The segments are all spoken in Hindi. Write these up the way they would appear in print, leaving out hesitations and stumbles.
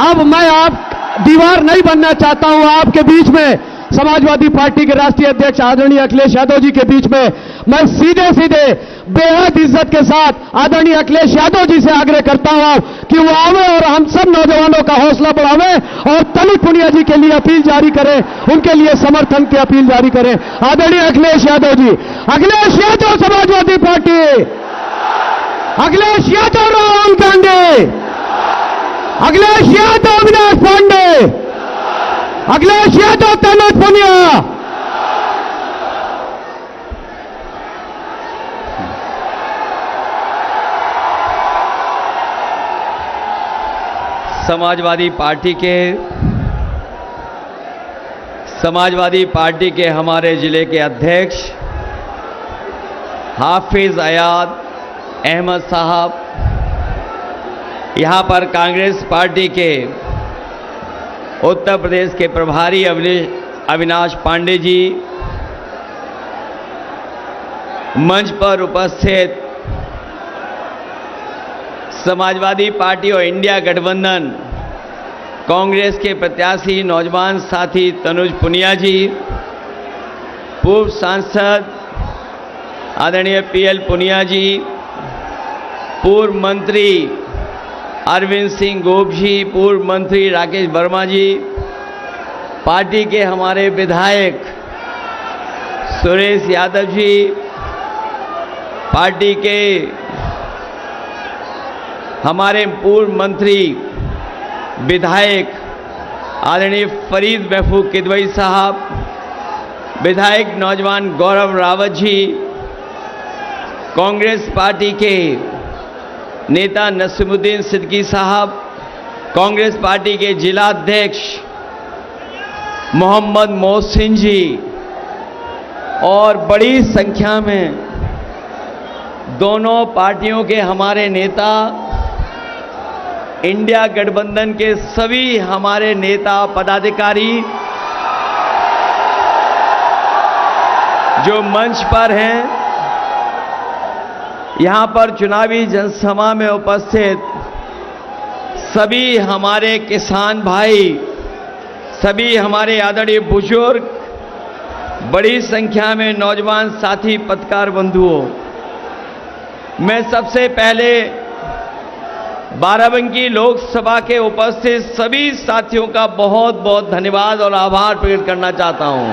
अब मैं आप दीवार नहीं बनना चाहता हूं आपके बीच में। समाजवादी पार्टी के राष्ट्रीय अध्यक्ष आदरणीय अखिलेश यादव जी के बीच में मैं सीधे सीधे बेहद इज्जत के साथ आदरणीय अखिलेश यादव जी से आग्रह करता हूं कि वो आवे और हम सब नौजवानों का हौसला बढ़ावे और तनुज पुनिया जी के लिए अपील जारी करें, उनके लिए समर्थन की अपील जारी करें। आदरणीय अखिलेश यादव जी, अखिलेश यादव समाजवादी पार्टी, अखिलेश यादव राहुल गांधी, अखिलेश यादव अविनाश पांडे, अखिलेश यादव तनुज पुनिया। समाजवादी पार्टी के हमारे जिले के अध्यक्ष हाफिज अयाद अहमद साहब, यहाँ पर कांग्रेस पार्टी के उत्तर प्रदेश के प्रभारी अविनाश पांडे जी, मंच पर उपस्थित समाजवादी पार्टी और इंडिया गठबंधन कांग्रेस के प्रत्याशी नौजवान साथी तनुज पुनिया जी, पूर्व सांसद आदरणीय पीएल पुनिया जी, पूर्व मंत्री अरविंद सिंह गोप जी, पूर्व मंत्री राकेश वर्मा जी, पार्टी के हमारे विधायक सुरेश यादव जी, पार्टी के हमारे पूर्व मंत्री विधायक आदरणीय फरीद महफूज किदवई साहब, विधायक नौजवान गौरव रावत जी, कांग्रेस पार्टी के नेता नसीमुद्दीन सिद्दीकी साहब, कांग्रेस पार्टी के जिला अध्यक्ष मोहम्मद मोहसिन जी और बड़ी संख्या में दोनों पार्टियों के हमारे नेता, इंडिया गठबंधन के सभी हमारे नेता पदाधिकारी जो मंच पर हैं, यहाँ पर चुनावी जनसभा में उपस्थित सभी हमारे किसान भाई, सभी हमारे आदरणीय बुजुर्ग, बड़ी संख्या में नौजवान साथी पत्रकार बंधुओं, मैं सबसे पहले बाराबंकी लोकसभा के उपस्थित सभी साथियों का बहुत बहुत धन्यवाद और आभार प्रकट करना चाहता हूं।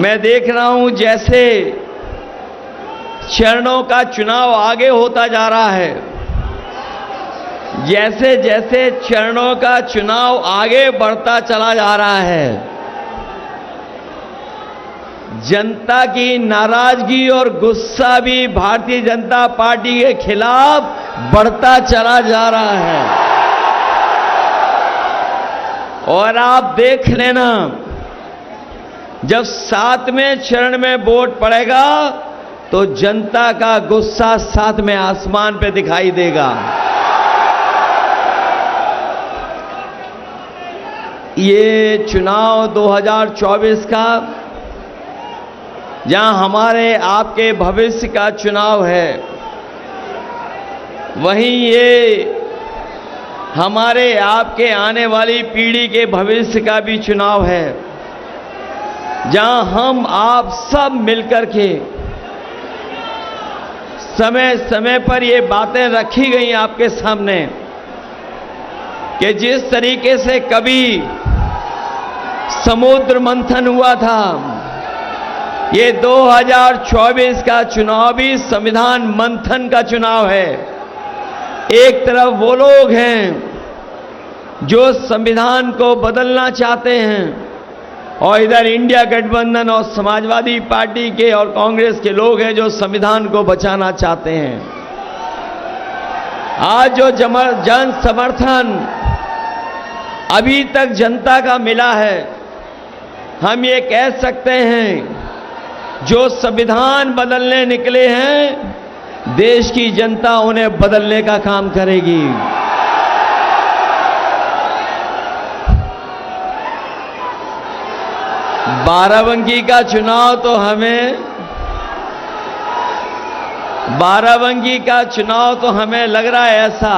मैं देख रहा हूं जैसे चरणों का चुनाव आगे होता जा रहा है, जैसे जैसे चरणों का चुनाव आगे बढ़ता चला जा रहा है, जनता की नाराजगी और गुस्सा भी भारतीय जनता पार्टी के खिलाफ बढ़ता चला जा रहा है। और आप देख लेना, जब 7वें चरण में वोट पड़ेगा तो जनता का गुस्सा 7वें आसमान पे दिखाई देगा। ये चुनाव 2024 का, जहां हमारे आपके भविष्य का चुनाव है, वहीं ये हमारे आपके आने वाली पीढ़ी के भविष्य का भी चुनाव है, जहां हम आप सब मिलकर के समय समय पर ये बातें रखी गई आपके सामने कि जिस तरीके से कभी समुद्र मंथन हुआ था, ये 2024 का चुनाव भी संविधान मंथन का चुनाव है। एक तरफ वो लोग हैं जो संविधान को बदलना चाहते हैं और इधर इंडिया गठबंधन और समाजवादी पार्टी के और कांग्रेस के लोग हैं जो संविधान को बचाना चाहते हैं। आज जो जन समर्थन अभी तक जनता का मिला है, हम ये कह सकते हैं जो संविधान बदलने निकले हैं, देश की जनता उन्हें बदलने का काम करेगी। बाराबंकी का चुनाव तो हमें लग रहा है ऐसा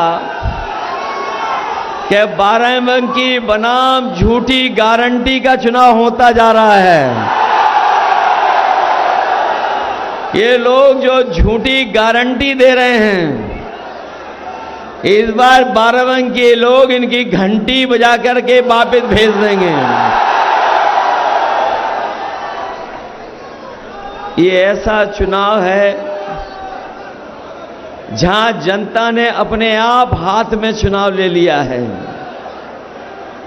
कि 12 बनाम झूठी गारंटी का चुनाव होता जा रहा है। ये लोग जो झूठी गारंटी दे रहे हैं, इस बार 12 के लोग इनकी घंटी बजा करके वापस भेज देंगे। ये ऐसा चुनाव है जहां जनता ने अपने आप हाथ में चुनाव ले लिया है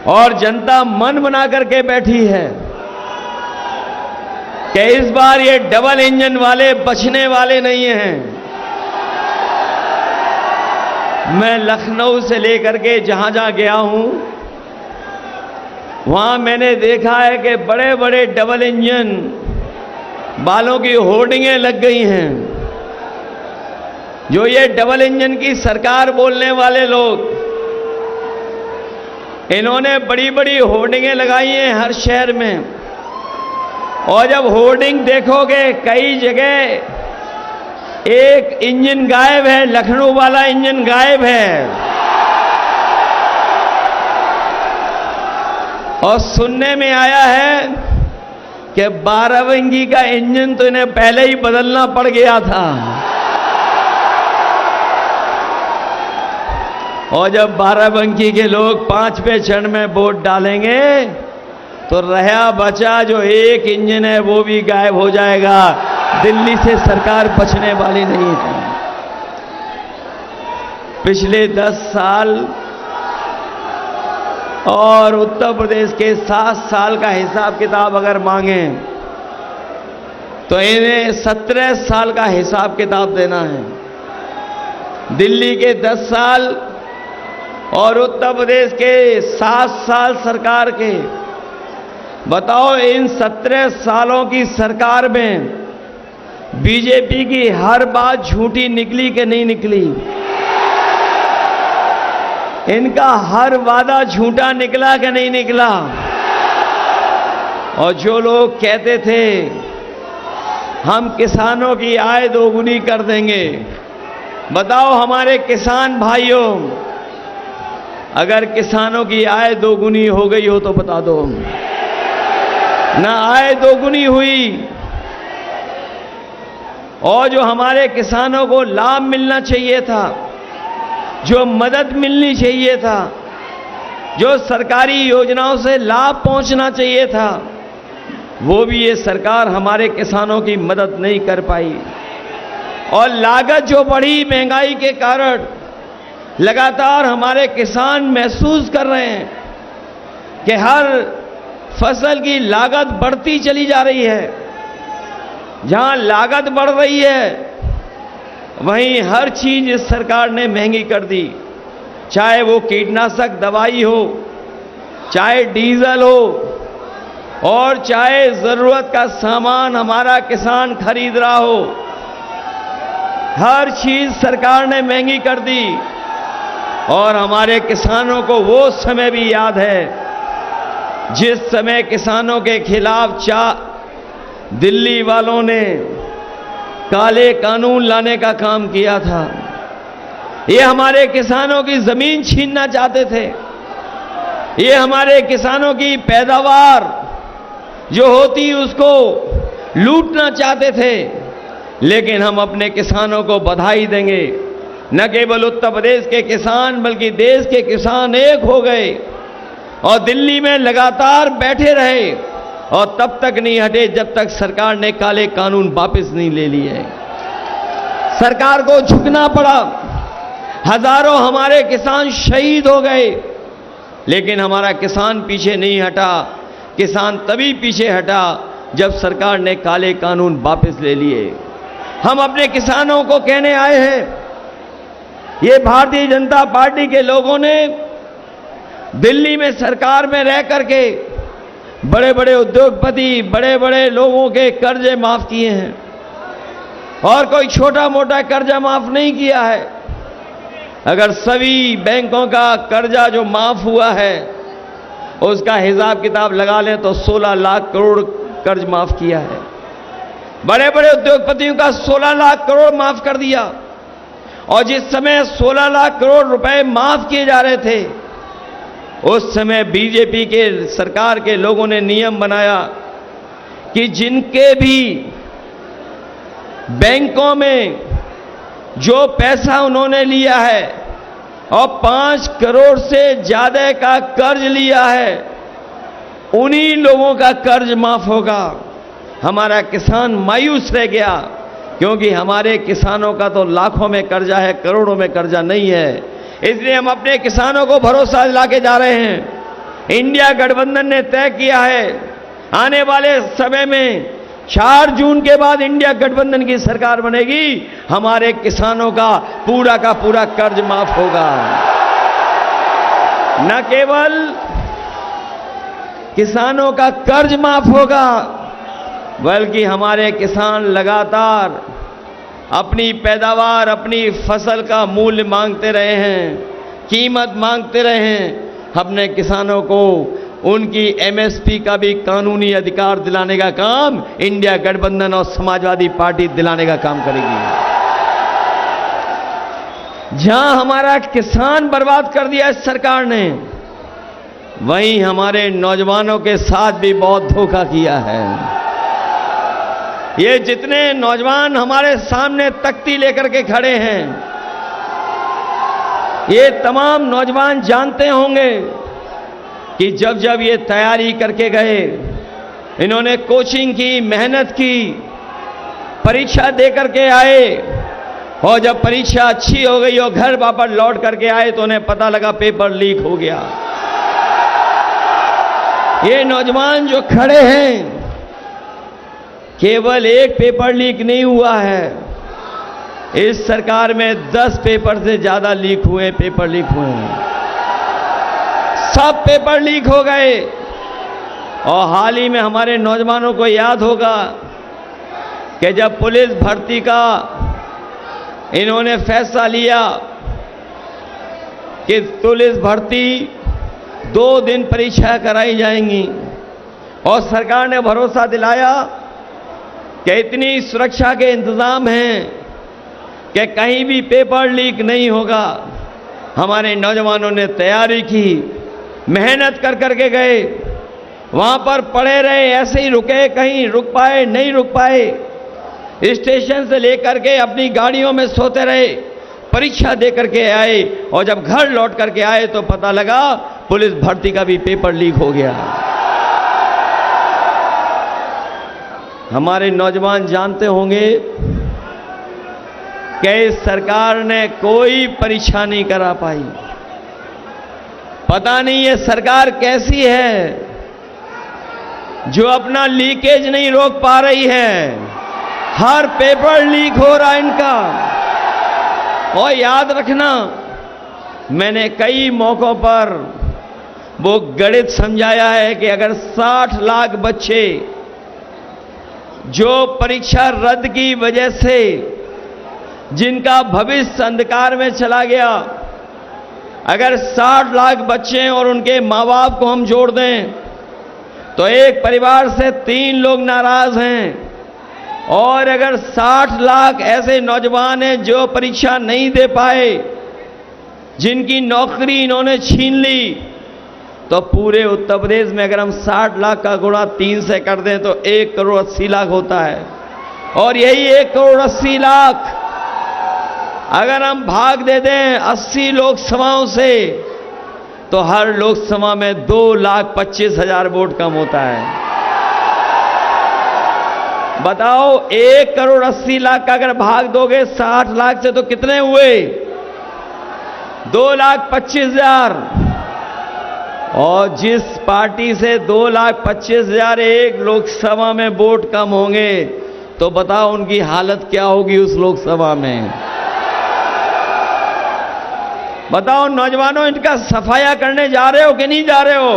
और जनता मन बना करके बैठी है कि इस बार ये डबल इंजन वाले बचने वाले नहीं हैं। मैं लखनऊ से लेकर के जहां जहां गया हूं, वहां मैंने देखा है कि बड़े बड़े डबल इंजन वालों की होर्डिंगें लग गई हैं। जो ये डबल इंजन की सरकार बोलने वाले लोग, इन्होंने बड़ी बड़ी होर्डिंगें लगाई हैं हर शहर में, और जब होर्डिंग देखोगे कई जगह एक इंजन गायब है, लखनऊ वाला इंजन गायब है। और सुनने में आया है कि 12 का इंजन तो इन्हें पहले ही बदलना पड़ गया था। और जब 12 के लोग 5वें चरण में वोट डालेंगे तो रहा बचा जो एक इंजन है वो भी गायब हो जाएगा। दिल्ली से सरकार बचने वाली नहीं है। पिछले 10 साल और उत्तर प्रदेश के 7 साल का हिसाब किताब अगर मांगे तो इन्हें 17 साल का हिसाब किताब देना है। दिल्ली के 10 साल और उत्तर प्रदेश के 7 साल सरकार के, बताओ इन 17 सालों की सरकार में बीजेपी की हर बात झूठी निकली कि नहीं निकली? इनका हर वादा झूठा निकला कि नहीं निकला? और जो लोग कहते थे हम किसानों की आय दोगुनी कर देंगे, बताओ हमारे किसान भाइयों, अगर किसानों की आय दोगुनी हो गई हो तो बता दो। ना आय दोगुनी हुई, और जो हमारे किसानों को लाभ मिलना चाहिए था, जो मदद मिलनी चाहिए था, जो सरकारी योजनाओं से लाभ पहुंचना चाहिए था, वो भी ये सरकार हमारे किसानों की मदद नहीं कर पाई। और लागत जो बढ़ी महंगाई के कारण, लगातार हमारे किसान महसूस कर रहे हैं कि हर फसल की लागत बढ़ती चली जा रही है। जहां लागत बढ़ रही है वहीं हर चीज इस सरकार ने महंगी कर दी, चाहे वो कीटनाशक दवाई हो, चाहे डीजल हो, और चाहे जरूरत का सामान हमारा किसान खरीद रहा हो। हर चीज सरकार ने महंगी कर दी। और हमारे किसानों को वो समय भी याद है जिस समय किसानों के खिलाफ दिल्ली वालों ने काले कानून लाने का काम किया था। ये हमारे किसानों की जमीन छीनना चाहते थे। ये हमारे किसानों की पैदावार जो होती उसको लूटना चाहते थे। लेकिन हम अपने किसानों को बधाई देंगे, न केवल उत्तर प्रदेश के किसान बल्कि देश के किसान एक हो गए और दिल्ली में लगातार बैठे रहे, और तब तक नहीं हटे जब तक सरकार ने काले कानून वापस नहीं ले लिए। सरकार को झुकना पड़ा, हजारों हमारे किसान शहीद हो गए, लेकिन हमारा किसान पीछे नहीं हटा। किसान तभी पीछे हटा जब सरकार ने काले कानून वापस ले लिए। हम अपने किसानों को कहने आए हैं, ये भारतीय जनता पार्टी के लोगों ने दिल्ली में सरकार में रह करके बड़े बड़े उद्योगपति, बड़े बड़े लोगों के कर्जे माफ किए हैं, और कोई छोटा मोटा कर्जा माफ नहीं किया है। अगर सभी बैंकों का कर्जा जो माफ हुआ है उसका हिसाब किताब लगा लें तो 16 लाख करोड़ कर्ज माफ किया है। बड़े बड़े उद्योगपतियों का 16 लाख करोड़ माफ कर दिया। और जिस समय 16 लाख करोड़ रुपए माफ किए जा रहे थे, उस समय बीजेपी के सरकार के लोगों ने नियम बनाया कि जिनके भी बैंकों में जो पैसा उन्होंने लिया है और 5 करोड़ से ज्यादा का कर्ज लिया है, उन्हीं लोगों का कर्ज माफ होगा। हमारा किसान मायूस रह गया, क्योंकि हमारे किसानों का तो लाखों में कर्जा है, करोड़ों में कर्जा नहीं है। इसलिए हम अपने किसानों को भरोसा दिला के जा रहे हैं। इंडिया गठबंधन ने तय किया है, आने वाले समय में 4 जून के बाद इंडिया गठबंधन की सरकार बनेगी, हमारे किसानों का पूरा कर्ज माफ होगा। न केवल किसानों का कर्ज माफ होगा, बल्कि हमारे किसान लगातार अपनी पैदावार, अपनी फसल का मूल्य मांगते रहे हैं, कीमत मांगते रहे हैं। अपने किसानों को उनकी एमएसपी का भी कानूनी अधिकार दिलाने का काम इंडिया गठबंधन और समाजवादी पार्टी दिलाने का काम करेगी। जहां हमारा किसान बर्बाद कर दिया इस सरकार ने, वहीं हमारे नौजवानों के साथ भी बहुत धोखा किया है। ये जितने नौजवान हमारे सामने तख्ती लेकर के खड़े हैं, ये तमाम नौजवान जानते होंगे कि जब जब ये तैयारी करके गए, इन्होंने कोचिंग की, मेहनत की, परीक्षा दे करके आए, और जब परीक्षा अच्छी हो गई और घर वापस लौट करके आए तो उन्हें पता लगा पेपर लीक हो गया। ये नौजवान जो खड़े हैं, केवल एक पेपर लीक नहीं हुआ है, इस सरकार में 10 पेपर से ज्यादा पेपर लीक हुए हैं। सब पेपर लीक हो गए। और हाल ही में हमारे नौजवानों को याद होगा कि जब पुलिस भर्ती का इन्होंने फैसला लिया कि पुलिस भर्ती 2 दिन परीक्षा कराई जाएंगी, और सरकार ने भरोसा दिलाया कि इतनी सुरक्षा के इंतजाम हैं कि कहीं भी पेपर लीक नहीं होगा। हमारे नौजवानों ने तैयारी की, मेहनत कर करके गए, वहां पर पड़े रहे, ऐसे ही रुके, कहीं रुक पाए नहीं रुक पाए, स्टेशन से लेकर के अपनी गाड़ियों में सोते रहे, परीक्षा दे करके आए, और जब घर लौट करके आए तो पता लगा पुलिस भर्ती का भी पेपर लीक हो गया। हमारे नौजवान जानते होंगे कि इस सरकार ने कोई परीक्षा नहीं करा पाई। पता नहीं ये सरकार कैसी है जो अपना लीकेज नहीं रोक पा रही है। हर पेपर लीक हो रहा है इनका। और याद रखना, मैंने कई मौकों पर वो गणित समझाया है कि अगर 60 लाख बच्चे जो परीक्षा रद्द की वजह से जिनका भविष्य अंधकार में चला गया, अगर 60 लाख बच्चे और उनके माँ बाप को हम जोड़ दें तो एक परिवार से 3 लोग नाराज हैं। और अगर 60 लाख ऐसे नौजवान हैं जो परीक्षा नहीं दे पाए, जिनकी नौकरी इन्होंने छीन ली, तो पूरे उत्तर प्रदेश में अगर हम 60 लाख का गुणा 3 से कर दें तो 1 करोड़ 80 लाख होता है। और यही 1 करोड़ 80 लाख अगर हम भाग दे दें 80 लोकसभाओं से, तो हर लोकसभा में 2,25,000 वोट कम होता है। बताओ, 1 करोड़ 80 लाख का अगर भाग दोगे 60 लाख से तो कितने हुए? 2,25,000। और जिस पार्टी से 2,25,000 एक लोकसभा में वोट कम होंगे, तो बताओ उनकी हालत क्या होगी उस लोकसभा में। बताओ नौजवानों, इनका सफाया करने जा रहे हो कि नहीं जा रहे हो?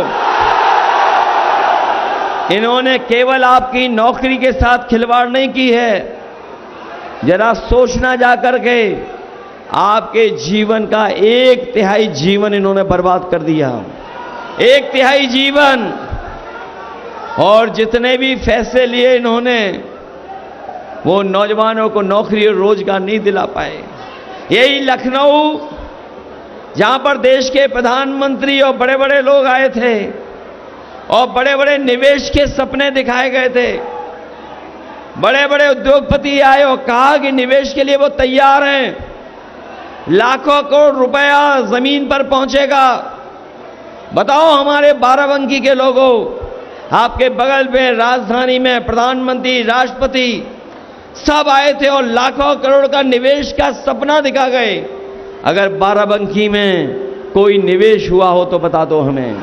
इन्होंने केवल आपकी नौकरी के साथ खिलवाड़ नहीं की है। जरा सोचना जा करके, आपके जीवन का 1/3 जीवन इन्होंने बर्बाद कर दिया। 1/3 जीवन। और जितने भी फैसले लिए इन्होंने, वो नौजवानों को नौकरी और रोजगार नहीं दिला पाए। यही लखनऊ, जहां पर देश के प्रधानमंत्री और बड़े बड़े लोग आए थे और बड़े बड़े निवेश के सपने दिखाए गए थे। बड़े बड़े उद्योगपति आए और कहा कि निवेश के लिए वो तैयार हैं, लाखों करोड़ रुपया जमीन पर पहुंचेगा। बताओ हमारे बाराबंकी के लोगों, आपके बगल में राजधानी में प्रधानमंत्री, राष्ट्रपति सब आए थे और लाखों करोड़ का निवेश का सपना दिखा गए। अगर बाराबंकी में कोई निवेश हुआ हो तो बता दो हमें।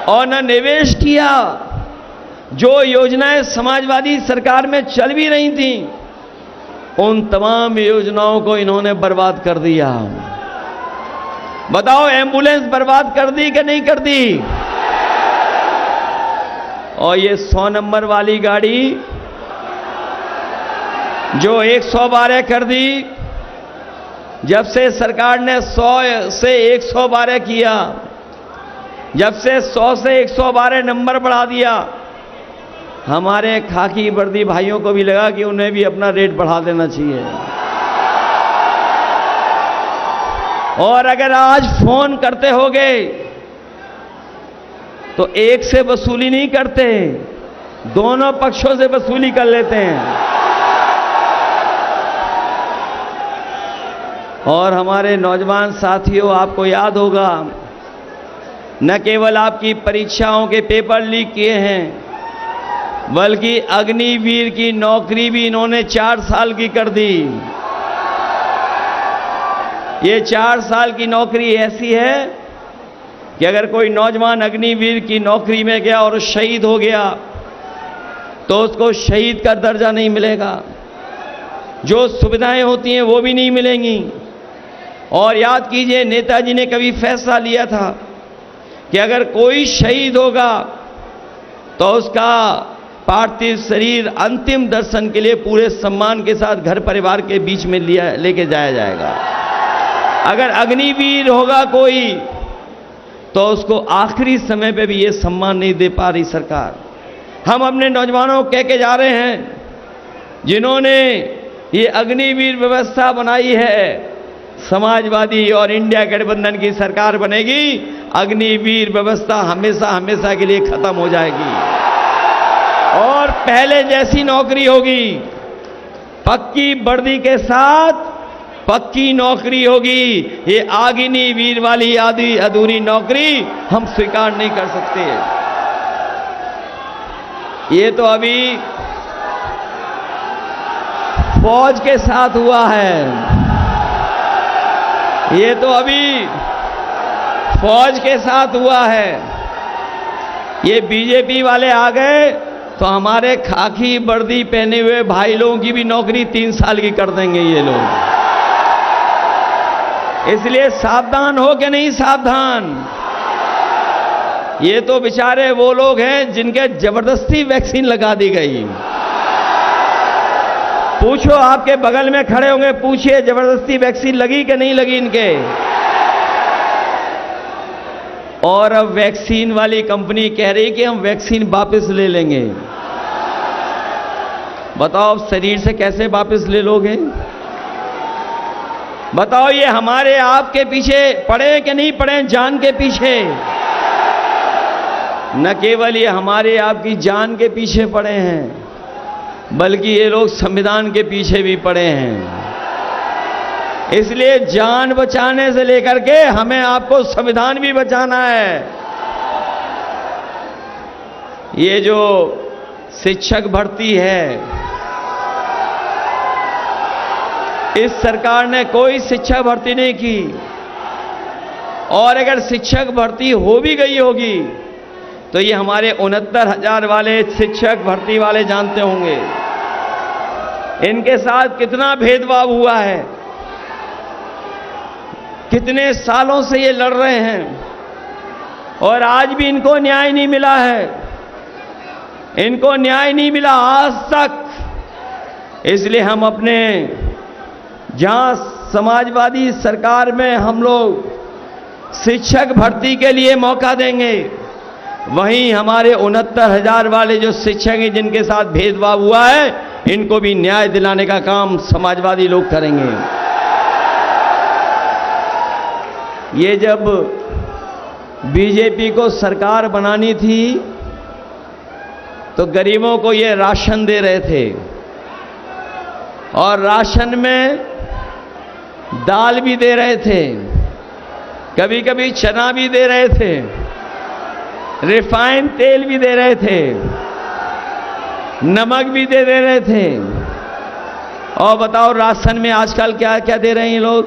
और न निवेश किया, जो योजनाएं समाजवादी सरकार में चल भी रही थी उन तमाम योजनाओं को इन्होंने बर्बाद कर दिया। बताओ एम्बुलेंस बर्बाद कर दी कि नहीं कर दी? और ये 100 नंबर वाली गाड़ी जो 112 कर दी, जब से सरकार ने 100 से 112 किया, जब से 100 से 112 नंबर बढ़ा दिया, हमारे खाकी वर्दी भाइयों को भी लगा कि उन्हें भी अपना रेट बढ़ा देना चाहिए। और अगर आज फोन करते होगे तो एक से वसूली नहीं करते, दोनों पक्षों से वसूली कर लेते हैं। और हमारे नौजवान साथियों, आपको याद होगा, न केवल आपकी परीक्षाओं के पेपर लीक किए हैं, बल्कि अग्निवीर की नौकरी भी इन्होंने 4 साल की कर दी। ये 4 साल की नौकरी ऐसी है कि अगर कोई नौजवान अग्निवीर की नौकरी में गया और शहीद हो गया तो उसको शहीद का दर्जा नहीं मिलेगा, जो सुविधाएं होती हैं वो भी नहीं मिलेंगी। और याद कीजिए, नेताजी ने कभी फैसला लिया था कि अगर कोई शहीद होगा तो उसका पार्थिव शरीर अंतिम दर्शन के लिए पूरे सम्मान के साथ घर परिवार के बीच में लेके जाया जाएगा। अगर अग्निवीर होगा कोई तो उसको आखिरी समय पे भी ये सम्मान नहीं दे पा रही सरकार। हम अपने नौजवानों को कह के जा रहे हैं, जिन्होंने ये अग्निवीर व्यवस्था बनाई है, समाजवादी और इंडिया गठबंधन की सरकार बनेगी, अग्निवीर व्यवस्था हमेशा हमेशा के लिए खत्म हो जाएगी और पहले जैसी नौकरी होगी, पक्की वर्दी के साथ पक्की नौकरी होगी। ये अग्निवीर वाली आधी अधूरी नौकरी हम स्वीकार नहीं कर सकते। ये तो अभी फौज के साथ हुआ है, ये तो अभी फौज के साथ हुआ है। ये बीजेपी वाले आ गए तो हमारे खाकी वर्दी पहने हुए भाई लोगों की भी नौकरी 3 साल की कर देंगे ये लोग। इसलिए सावधान हो कि नहीं सावधान? ये तो बेचारे वो लोग हैं जिनके जबरदस्ती वैक्सीन लगा दी गई। पूछो, आपके बगल में खड़े होंगे, पूछिए जबरदस्ती वैक्सीन लगी कि नहीं लगी इनके। और अब वैक्सीन वाली कंपनी कह रही कि हम वैक्सीन वापस ले लेंगे। बताओ अब शरीर से कैसे वापस ले लोगे? बताओ ये हमारे आपके पीछे पड़े कि नहीं पड़े, जान के पीछे? न केवल ये हमारे आपकी जान के पीछे पड़े हैं, बल्कि ये लोग संविधान के पीछे भी पड़े हैं। इसलिए जान बचाने से लेकर के हमें आपको संविधान भी बचाना है। ये जो शिक्षक भर्ती है, इस सरकार ने कोई शिक्षक भर्ती नहीं की, और अगर शिक्षक भर्ती हो भी गई होगी तो ये हमारे 69,000 वाले शिक्षक भर्ती वाले जानते होंगे इनके साथ कितना भेदभाव हुआ है। कितने सालों से ये लड़ रहे हैं और आज भी इनको न्याय नहीं मिला है, इनको न्याय नहीं मिला आज तक। इसलिए हम अपने, जहां समाजवादी सरकार में हम लोग शिक्षक भर्ती के लिए मौका देंगे, वहीं हमारे 69,000 वाले जो शिक्षक हैं जिनके साथ भेदभाव हुआ है, इनको भी न्याय दिलाने का काम समाजवादी लोग करेंगे। ये जब बीजेपी को सरकार बनानी थी तो गरीबों को ये राशन दे रहे थे, और राशन में दाल भी दे रहे थे, कभी कभी चना भी दे रहे थे, रिफाइंड तेल भी दे रहे थे, नमक भी दे रहे थे। और बताओ राशन में आजकल क्या क्या दे रहे हैं ये लोग?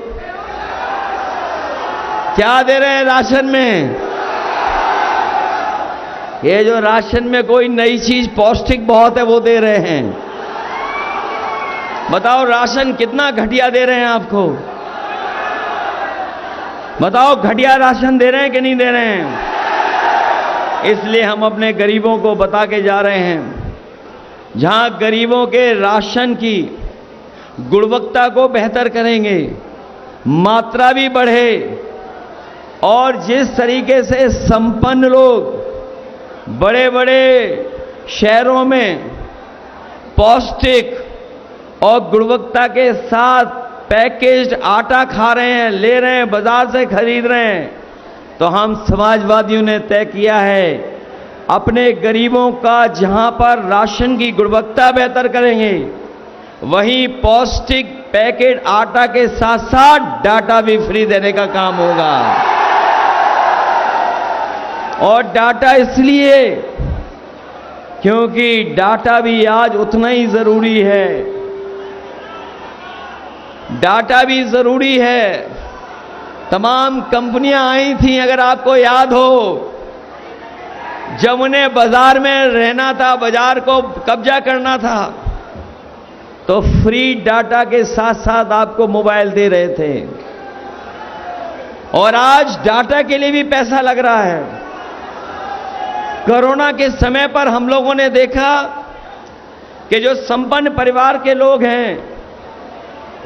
क्या दे रहे हैं राशन में? ये जो राशन में कोई नई चीज पौष्टिक बहुत है वो दे रहे हैं। बताओ राशन कितना घटिया दे रहे हैं आपको? बताओ घटिया राशन दे रहे हैं कि नहीं दे रहे हैं? इसलिए हम अपने गरीबों को बता के जा रहे हैं, जहां गरीबों के राशन की गुणवत्ता को बेहतर करेंगे, मात्रा भी बढ़े, और जिस तरीके से संपन्न लोग बड़े बड़े शहरों में पौष्टिक और गुणवत्ता के साथ पैकेज्ड आटा खा रहे हैं, ले रहे हैं, बाजार से खरीद रहे हैं, तो हम समाजवादियों ने तय किया है अपने गरीबों का जहां पर राशन की गुणवत्ता बेहतर करेंगे, वहीं पौष्टिक पैकेट आटा के साथ साथ डाटा भी फ्री देने का काम होगा। और डाटा इसलिए क्योंकि डाटा भी आज उतना ही जरूरी है। डाटा भी जरूरी है। तमाम कंपनियां आई थी, अगर आपको याद हो, जब उन्हें बाजार में रहना था, बाजार को कब्जा करना था, तो फ्री डाटा के साथ साथ आपको मोबाइल दे रहे थे। और आज डाटा के लिए भी पैसा लग रहा है। कोरोना के समय पर हम लोगों ने देखा कि जो संपन्न परिवार के लोग हैं,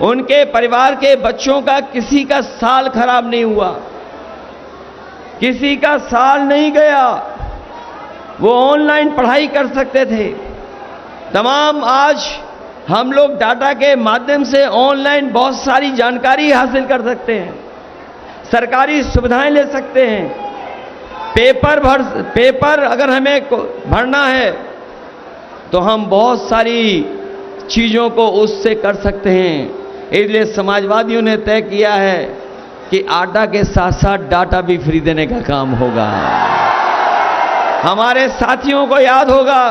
उनके परिवार के बच्चों का किसी का साल खराब नहीं हुआ, किसी का साल नहीं गया, वो ऑनलाइन पढ़ाई कर सकते थे। तमाम आज हम लोग डाटा के माध्यम से ऑनलाइन बहुत सारी जानकारी हासिल कर सकते हैं, सरकारी सुविधाएं ले सकते हैं। पेपर अगर हमें भरना है तो हम बहुत सारी चीजों को उससे कर सकते हैं। इसलिए समाजवादियों ने तय किया है कि आटा के साथ साथ डाटा भी फ्री देने का काम होगा। हमारे साथियों को याद होगा,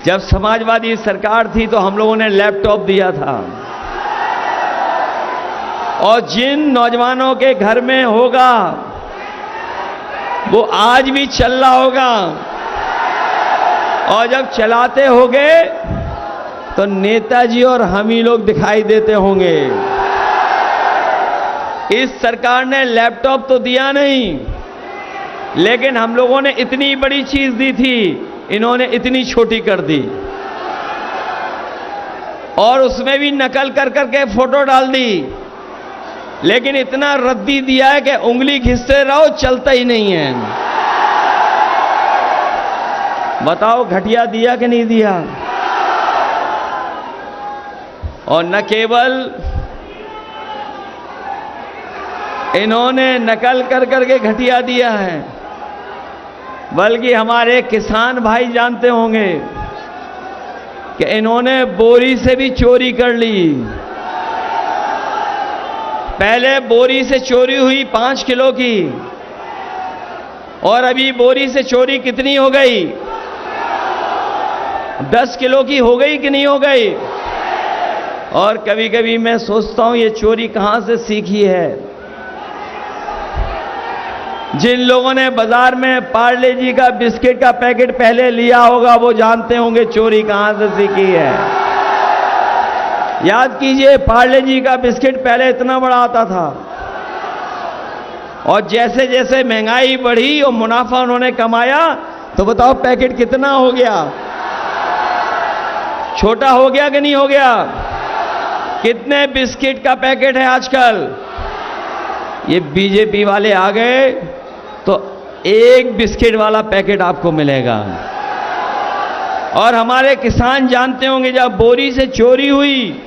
जब समाजवादी सरकार थी तो हम लोगों ने लैपटॉप दिया था, और जिन नौजवानों के घर में होगा वो आज भी चल रहा होगा, और जब चलाते होंगे तो नेताजी और हम ही लोग दिखाई देते होंगे। इस सरकार ने लैपटॉप तो दिया नहीं, लेकिन हम लोगों ने इतनी बड़ी चीज दी थी, इन्होंने इतनी छोटी कर दी, और उसमें भी नकल कर करके फोटो डाल दी। लेकिन इतना रद्दी दिया है कि उंगली घिसते रहो, चलता ही नहीं है। बताओ घटिया दिया कि नहीं दिया? और न केवल इन्होंने नकल कर करके घटिया दिया है, बल्कि हमारे किसान भाई जानते होंगे कि इन्होंने बोरी से भी चोरी कर ली। पहले बोरी से चोरी हुई 5 किलो की, और अभी बोरी से चोरी कितनी हो गई? 10 किलो की हो गई कि नहीं हो गई? और कभी कभी मैं सोचता हूं ये चोरी कहां से सीखी है। जिन लोगों ने बाजार में पार्ले जी का बिस्किट का पैकेट पहले लिया होगा वो जानते होंगे चोरी कहां से सीखी है। याद कीजिए, पार्ले जी का बिस्किट पहले इतना बड़ा आता था, और जैसे जैसे महंगाई बढ़ी और मुनाफा उन्होंने कमाया, तो बताओ पैकेट कितना हो गया? छोटा हो गया कि नहीं हो गया? कितने बिस्किट का पैकेट है आजकल? ये बीजेपी वाले आ गए तो एक बिस्किट वाला पैकेट आपको मिलेगा। और हमारे किसान जानते होंगे, जब बोरी से चोरी हुई,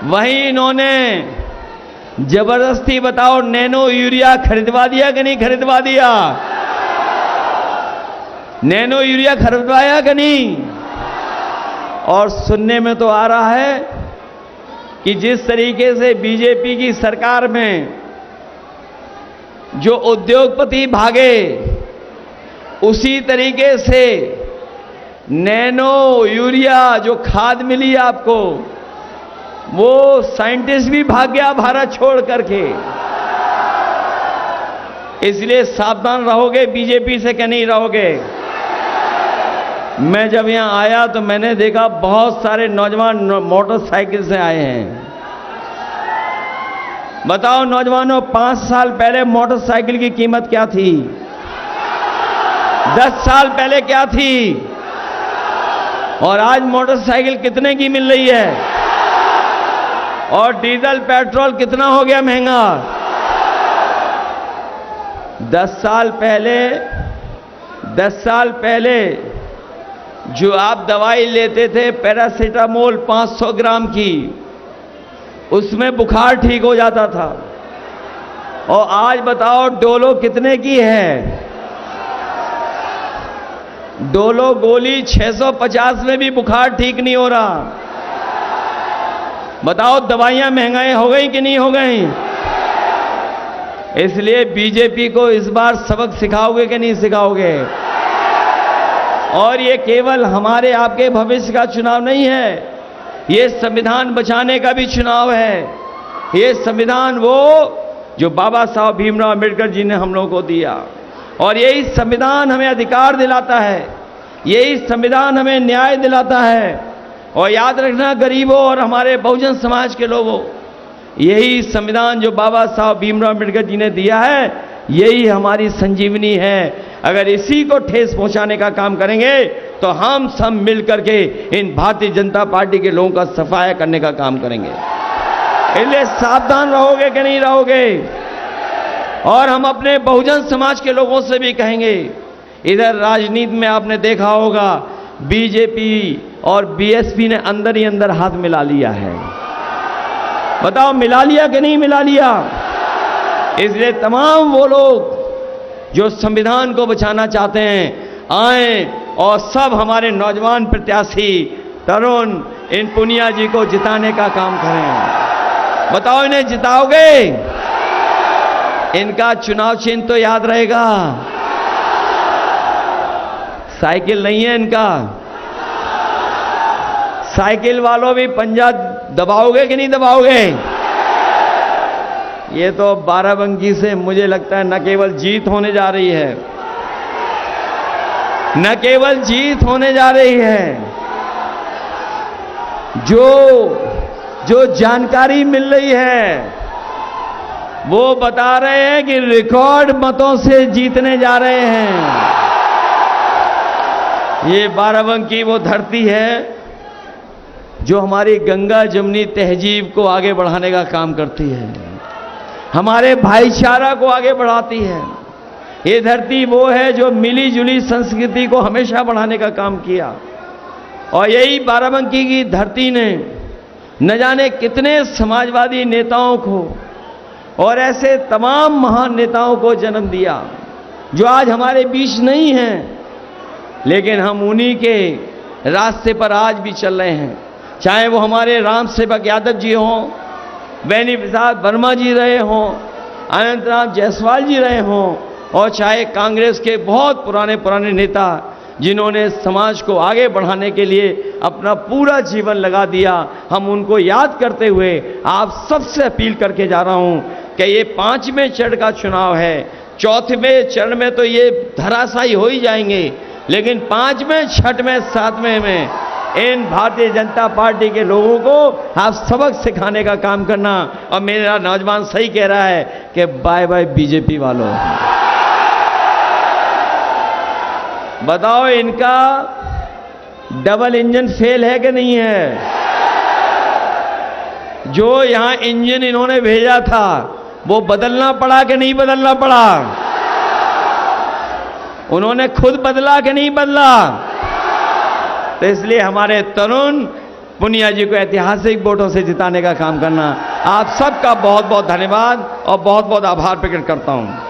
वहीं इन्होंने जबरदस्ती बताओ, नैनो यूरिया खरीदवा दिया कि नहीं खरीदवा दिया? नैनो यूरिया खरीदवाया कि नहीं? और सुनने में तो आ रहा है कि जिस तरीके से बीजेपी की सरकार में जो उद्योगपति भागे, उसी तरीके से नैनो यूरिया जो खाद मिली आपको, वो साइंटिस्ट भी भाग गया भारत छोड़ करके। इसलिए सावधान रहोगे बीजेपी से कि नहीं रहोगे? मैं जब यहां आया तो मैंने देखा बहुत सारे नौजवान मोटरसाइकिल से आए हैं। बताओ नौजवानों, 5 साल पहले मोटरसाइकिल की कीमत क्या थी? 10 साल पहले क्या थी? और आज मोटरसाइकिल कितने की मिल रही है? और डीजल पेट्रोल कितना हो गया महंगा? 10 साल पहले जो आप दवाई लेते थे पैरासीटामोल 500 ग्राम की, उसमें बुखार ठीक हो जाता था। और आज बताओ डोलो कितने की है? डोलो गोली 650 में भी बुखार ठीक नहीं हो रहा। बताओ दवाइयां महंगाई हो गई कि नहीं हो गई? इसलिए बीजेपी को इस बार सबक सिखाओगे कि नहीं सिखाओगे? और ये केवल हमारे आपके भविष्य का चुनाव नहीं है, ये संविधान बचाने का भी चुनाव है। ये संविधान वो जो बाबा साहब भीमराव अम्बेडकर जी ने हम लोगों को दिया, और यही संविधान हमें अधिकार दिलाता है, यही संविधान हमें न्याय दिलाता है। और याद रखना गरीबों और हमारे बहुजन समाज के लोगों, यही संविधान जो बाबा साहब भीमराव अम्बेडकर जी ने दिया है, यही हमारी संजीवनी है। अगर इसी को ठेस पहुंचाने का काम करेंगे तो हम सब मिलकर के इन भारतीय जनता पार्टी के लोगों का सफाया करने का काम करेंगे। इसलिए सावधान रहोगे कि नहीं रहोगे? और हम अपने बहुजन समाज के लोगों से भी कहेंगे, इधर राजनीति में आपने देखा होगा बीजेपी और बीएसपी ने अंदर ही अंदर हाथ मिला लिया है। बताओ मिला लिया कि नहीं मिला लिया? इसलिए तमाम वो लोग जो संविधान को बचाना चाहते हैं, आए और सब हमारे नौजवान प्रत्याशी तरुण इन पुनिया जी को जिताने का काम करें। बताओ इन्हें जिताओगे? इनका चुनाव चिन्ह तो याद रहेगा, साइकिल नहीं है इनका। साइकिल वालों भी पंजा दबाओगे कि नहीं दबाओगे? ये तो बाराबंकी से मुझे लगता है न केवल जीत होने जा रही है, न केवल जीत होने जा रही है, जो जानकारी मिल रही है वो बता रहे हैं कि रिकॉर्ड मतों से जीतने जा रहे हैं। ये बाराबंकी वो धरती है जो हमारी गंगा जमुनी तहजीब को आगे बढ़ाने का काम करती है, हमारे भाईचारा को आगे बढ़ाती है। ये धरती वो है जो मिली जुली संस्कृति को हमेशा बढ़ाने का काम किया। और यही बाराबंकी की धरती ने न जाने कितने समाजवादी नेताओं को और ऐसे तमाम महान नेताओं को जन्म दिया जो आज हमारे बीच नहीं हैं, लेकिन हम उन्हीं के रास्ते पर आज भी चल रहे हैं। चाहे वो हमारे राम सेवक यादव जी हों, बेनी प्रसाद वर्मा जी रहे हों, अनंतराम जायसवाल जी रहे हों, और चाहे कांग्रेस के बहुत पुराने नेता जिन्होंने समाज को आगे बढ़ाने के लिए अपना पूरा जीवन लगा दिया, हम उनको याद करते हुए आप सबसे अपील करके जा रहा हूं कि ये 5वें चरण का चुनाव है। 4वें चरण में तो ये धराशायी हो ही जाएंगे, लेकिन 5वें, 6वें, 7वें में इन भारतीय जनता पार्टी के लोगों को आप सबक सिखाने का काम करना। और मेरा नौजवान सही कह रहा है कि बाय बाय बीजेपी वालों। बताओ इनका डबल इंजन फेल है कि नहीं है? जो यहां इंजन इन्होंने भेजा था वो बदलना पड़ा कि नहीं बदलना पड़ा? उन्होंने खुद बदला कि नहीं बदला? तो इसलिए हमारे तरुण पुनिया जी को ऐतिहासिक वोटों से जिताने का काम करना। आप सबका बहुत बहुत धन्यवाद और बहुत बहुत आभार प्रकट करता हूं।